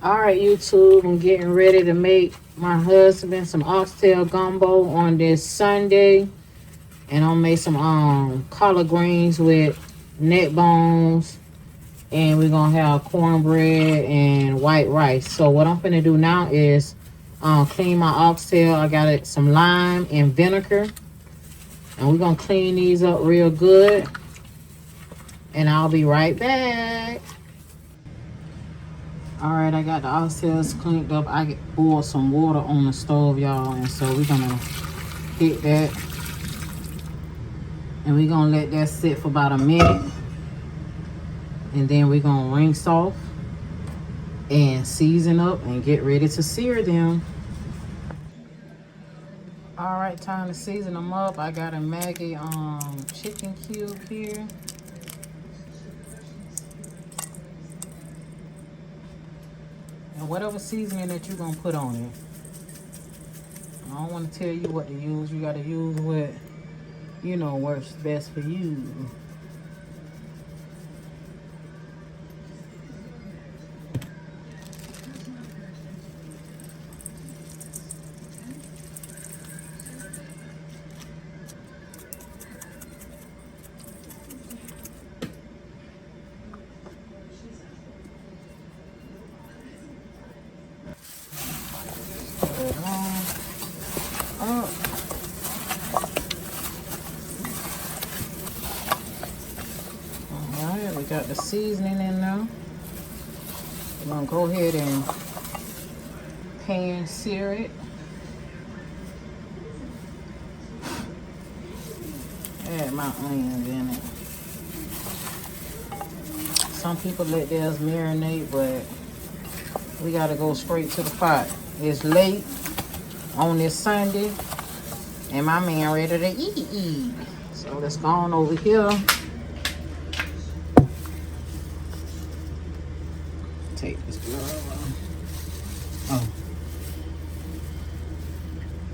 All right, YouTube, I'm getting ready to make my husband some oxtail gumbo on this Sunday. And I'll make some collard greens with neck bones. And we're going to have cornbread and white rice. So what I'm going to do now is clean my oxtail. I got it some lime and vinegar. And we're going to clean these up real good. And I'll be right back. Alright, I got the oxtails cleaned up. I boiled some water on the stove, y'all. And so we're going to hit that. And we're going to let that sit for about a minute. And then we're going to rinse off and season up and get ready to sear them. Alright, time to season them up. I got a Maggi chicken cube here. And whatever seasoning that you're going to put on it. I don't want to tell you what to use. You got to use what, you know, works best for you. Alright, we got the seasoning in now. We're going to go ahead and pan sear it. Add my onions in it. Some people let theirs marinate, but we got to go straight to the pot. It's late on this Sunday, and my man ready to eat. So let's go on over here. Take this girl. Oh.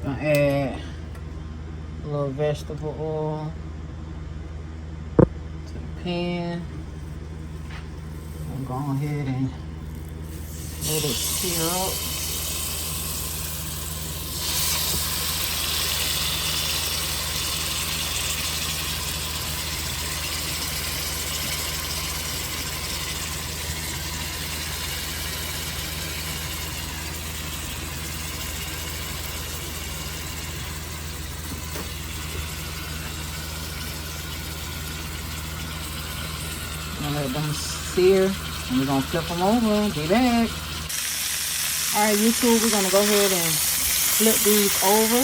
Gonna add a little vegetable oil to the pan. I'm going to go ahead and let it sear up. I'm gonna let them sear, and we're gonna flip them over. Be back. All right, YouTube, we're gonna go ahead and flip these over.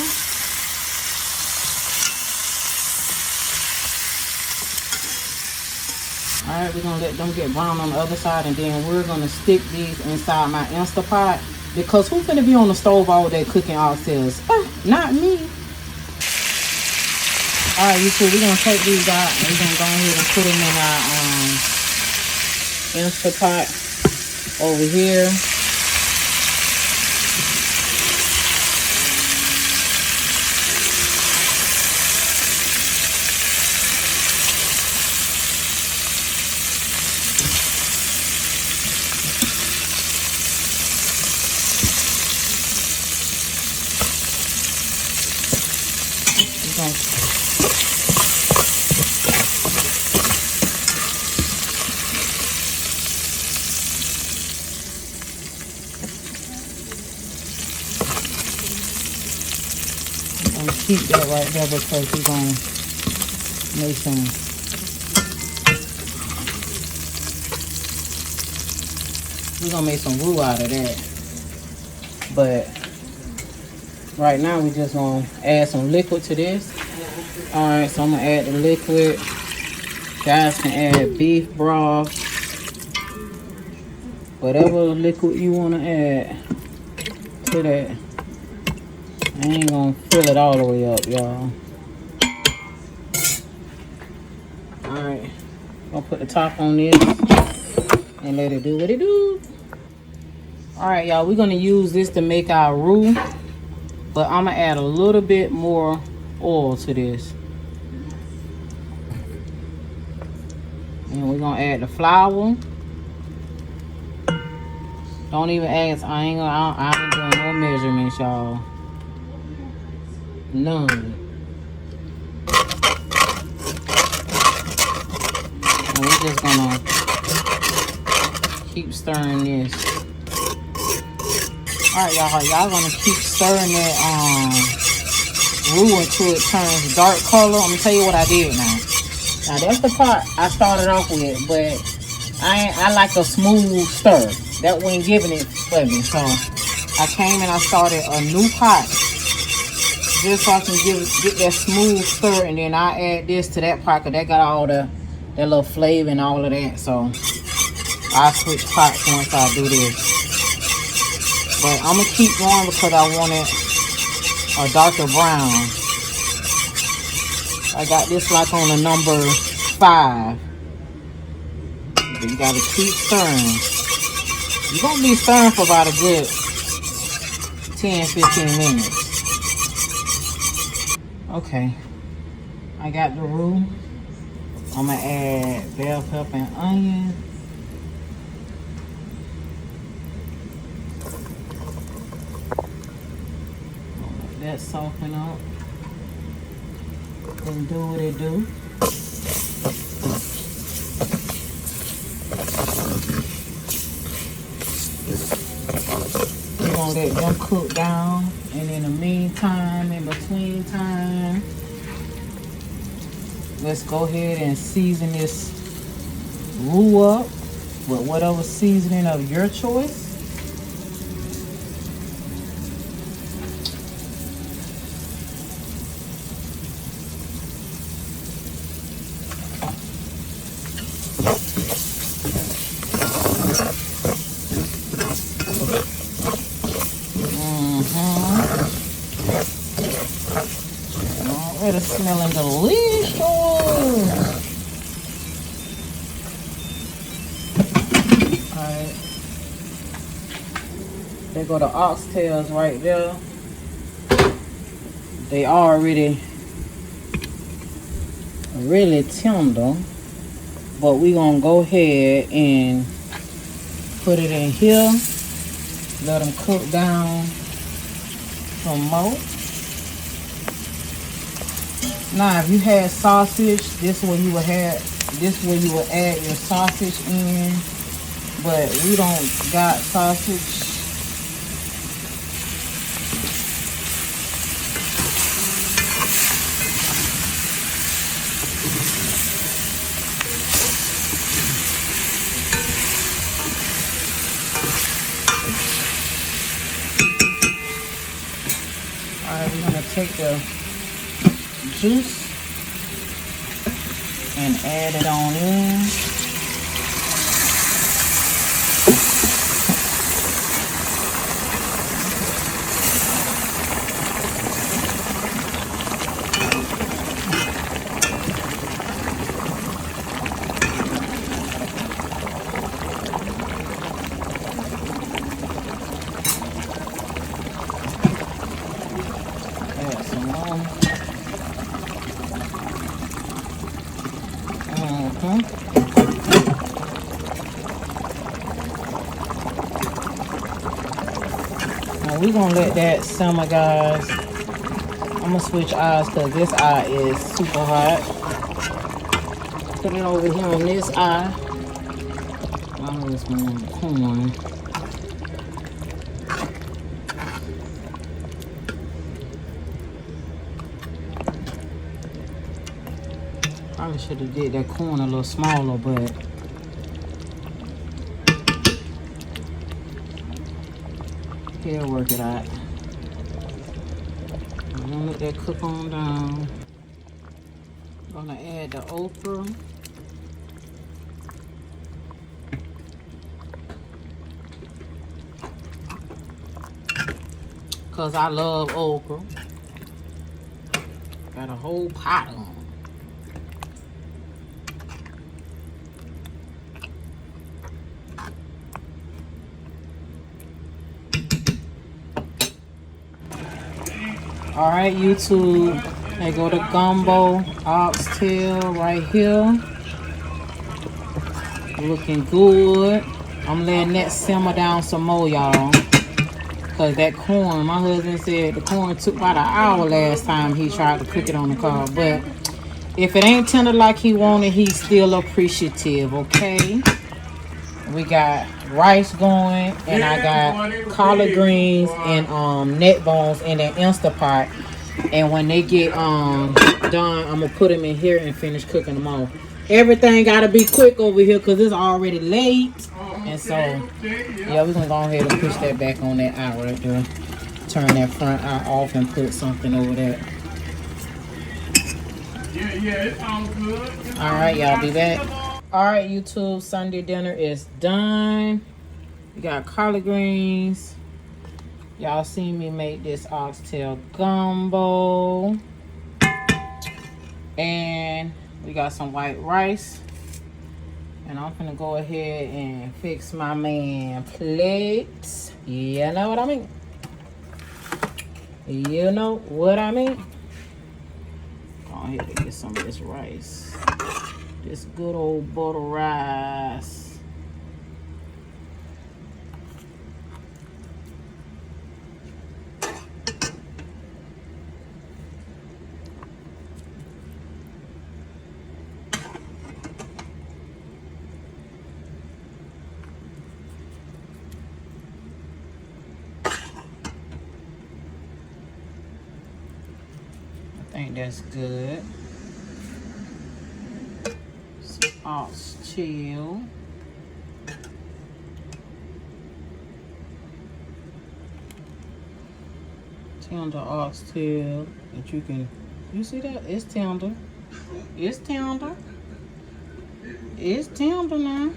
All right, we're gonna let them get brown on the other side, and then we're gonna stick these inside my Instapot, because who's gonna be on the stove all day cooking oxtails? Not me. All right, YouTube, we're gonna take these out, and we're gonna go ahead and put them in our Instapot over here. Keep that right there because we're going to make some roux out of that. But right now we're just going to add some liquid to this. Alright, so I'm going to add the liquid. You guys can add beef broth, whatever liquid you want to add to that. I ain't gonna fill it all the way up, y'all. Alright, gonna put the top on this and let it do what it do. Alright, y'all, we're gonna use this to make our roux, but I'm gonna add a little bit more oil to this. And we're gonna add the flour. Don't even ask. I ain't doing no measurements, y'all. None. And we're just gonna keep stirring this. Alright, y'all gonna keep stirring that roux until it turns dark color. I'm gonna tell you what I did now. Now that's the part I started off with, but I like a smooth stir. That wasn't giving it for me. So I came and I started a new pot just so I can get that smooth stir, and then I add this to that pot because that got all that little flavor and all of that. So I switch pots once I do this. But I'm going to keep going because I want it a darker brown. I got this like on the number 5. But you got to keep stirring. You're going to be stirring for about a good 10-15 minutes. Okay. I got the roux. I'm going to add bell pepper and onion. That soften up and do what it do. We're gonna let them cook down, and in the meantime, in between time, let's go ahead and season this roux up with whatever seasoning of your choice. Already smelling delicious. Alright. There go the oxtails right there. They already really tender. But we're going to go ahead and put it in here. Let them cook down some more. Now, if you had sausage, this is where you would add your sausage in. But we don't got sausage. Alright, we're gonna take the juice and add it on in. Add some more. Now we're gonna let that simmer, guys. I'm gonna switch eyes because this eye is super hot. Put it over here on this eye. While this one corn. Probably should have did that corn a little smaller, but he'll work it out. I'm gonna let that cook on down. I'm gonna add the okra. Cause I love okra. Got a whole pot on. All right, YouTube, there go the gumbo oxtail right here. Looking good. I'm letting that simmer down some more, y'all. Because that corn, my husband said the corn took about an hour last time he tried to cook it on the cob. But if it ain't tender like he wanted, he's still appreciative, okay? We got rice going, and I got collard greens and neck bones in that Instapot. And when they get done, I'm gonna put them in here and finish cooking them off. Everything gotta be quick over here because it's already late. And so, yeah, we're gonna go ahead and push that back on that eye right there. Turn that front eye off and put something over there. Yeah, it sounds good. All right, y'all, be back. All right, YouTube, Sunday dinner is done. We got collard greens. Y'all seen me make this oxtail gumbo. And we got some white rice. And I'm gonna go ahead and fix my man plates. You know what I mean? You know what I mean? Go ahead and get some of this rice. This good old butter rice. I think that's good. Some oxtail. Tender oxtail that you see that? It's tender. It's tender. It's tender now.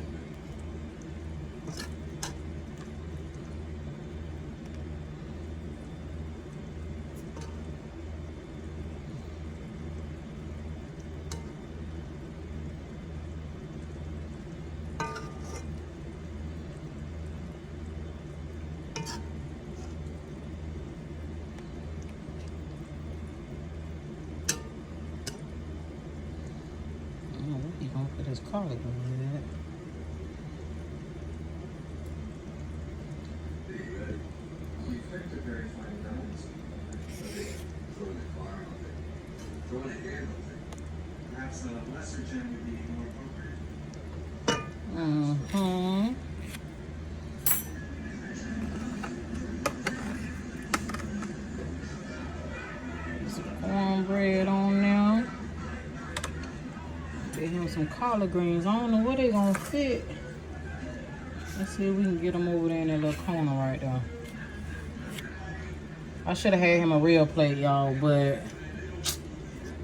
Put his collard in there. Some cornbread on there. Get him some collard greens. I don't know where they gonna fit. Let's see if we can get them over there in that little corner right there. I should have had him a real plate, y'all, but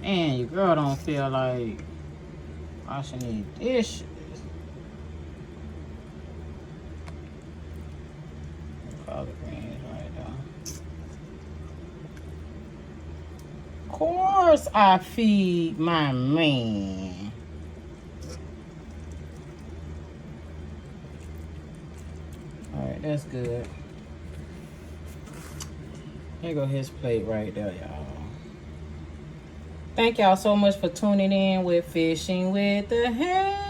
man, your girl don't feel like washing these dishes. Collard greens right there. Of course I feed my man. Alright, that's good. Here go his plate right there, y'all. Thank y'all so much for tuning in with Fishing with the Ham.